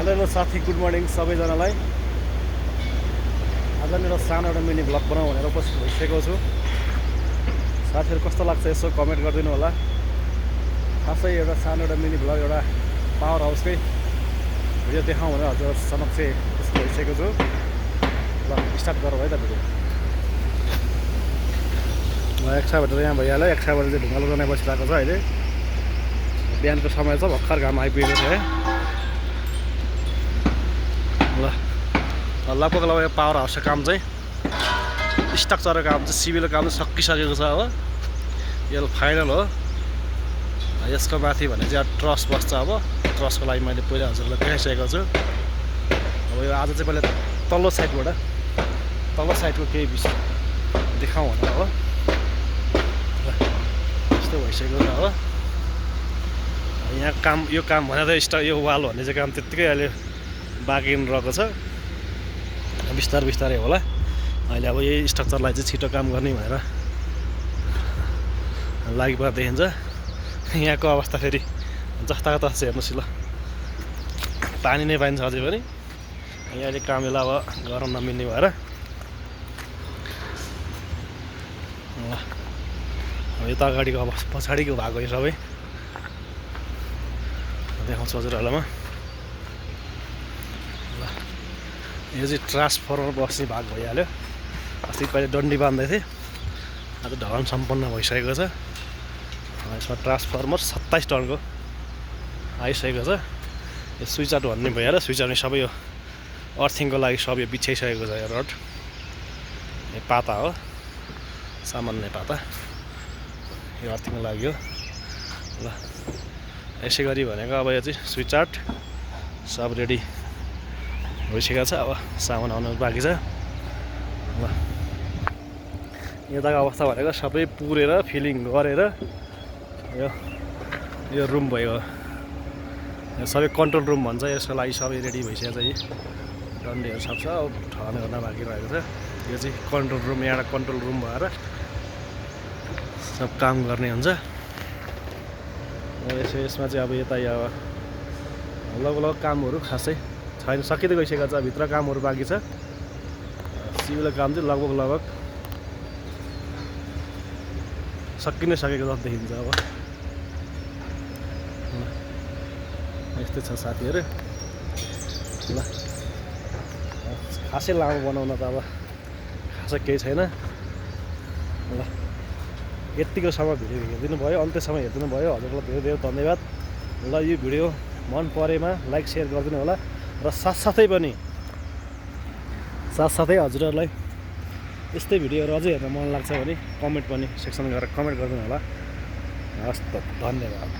Hello साथी, good morning सबैजनालाई। आज मेरो सानो एउटा मिनी भ्लग बनाऊ भनेर उपस्थित भइसकेको छु। साथीहरू कस्तो लाग्छ यसो कमेन्ट गरिदिनु होला। खासै एउटा सानो एउटा मिनी भ्लग, एउटा पावर हाउसकै भिडियो देखाउँ भनेर हजुर समक्ष उपस्थित भइसकेको छु। ल स्टार्ट गरौँ है त भिडियो। ल एक साइडबाट यहाँ भइहाल्यो, एक साइडबाट चाहिँ ढुङ्गालो जनाइ बसिरहेको छ। अहिले बिहानको समय छ, भर्खर घाम आइपुगेको छ है। लगभग यो पावर हाउसको काम चाहिँ स्ट्रक्चरको काम चाहिँ सिभिलको काम चाहिँ सकिसकेको छ। अब यो फाइनल हो। यसको माथि भने चाहिँ ट्रस बस्छ। अब ट्रसको लागि मैले पहिला हजुरलाई देखाइसकेको छु। अब यो आज चाहिँ पहिला तल्लो साइडको केही विषय देखाउँ भनेर हो। यस्तो भइसकेको छ। अब यहाँ काम, यो काम भनेर यो वाल भन्ने चाहिँ काम त्यत्तिकै अहिले बाँकी रहेको छ। बिस्तारै होला। अहिले अब यही स्ट्रक्चरलाई चाहिँ छिटो काम गर्ने भनेर लागि पर्दा देखिन्छ। यहाँको अवस्था फेरि जस्ताको तस्तै हेर्नुहोस्। ल पानी नै पाइन्छ अझै पनि। यहाँ अहिले काम बेला अब गर्न नमिल्ने भएर अब यो त अगाडिको अवस्था, पछाडिको भाग हो यो सबै देखाउँछु हजुरहरूलाई म। यो चाहिँ ट्रान्सफर्मर बस्ने भाग भइहाल्यो। अस्ति पहिले डन्डी बाँध्दै थिएँ, आज ढलान सम्पन्न भइसकेको छ। यसमा ट्रान्सफर्मर 27 टनको आइसकेको छ। यो स्विच आउट भन्ने भइहाल्यो। स्विच आउट सबै यो अर्थिङको लागि सब यो बिछाइसकेको छ। यो रड, यो पाता हो, सामान्य पाता, यो अर्थिङको लागि हो। ल यसै गरी भनेको अब यो चाहिँ स्विच आउट सब रेडी भइसकेको छ। अब सामान आउनु बाँकी छ। ल यताको अवस्था भनेको सबै पुरेर फिलिङ गरेर यो रुम भयो। यो सबै कन्ट्रोल रुम भन्छ। यसको लागि सबै रेडी भइसकेको छ। यी डन्डीहरू सब छ, अब ठहर गर्न बाँकी रहेको छ। यो चाहिँ कन्ट्रोल रुम, यहाँ कन्ट्रोल रुम भएर सब काम गर्ने हुन्छ। यसमा चाहिँ अब यता अब लगभग कामहरू खासै छैन, सकिँदै गइसकेको छ। भित्र कामहरू बाँकी छ। सिभिलको काम चाहिँ लगभग सकिनै सकेको जस्तो देखिन्छ। अब यस्तै छ साथीहरू। ल खासै लामो बनाउन त अब खासै केही छैन। ल यत्तिको समय भिडियो हेरिदिनु भयो, अन्त्यसम्म हेरिदिनु भयो, हजुरलाई धेरै धेरै धन्यवाद। ल यो भिडियो मन परेमा लाइक सेयर गरिदिनु होला। र साथसाथै हजुरहरूलाई यस्तै भिडियोहरू अझै हेर्न मन लाग्छ भने कमेन्ट पनि सेक्सनमा गएर कमेन्ट गरिदिनु होला। हस् त, धन्यवाद।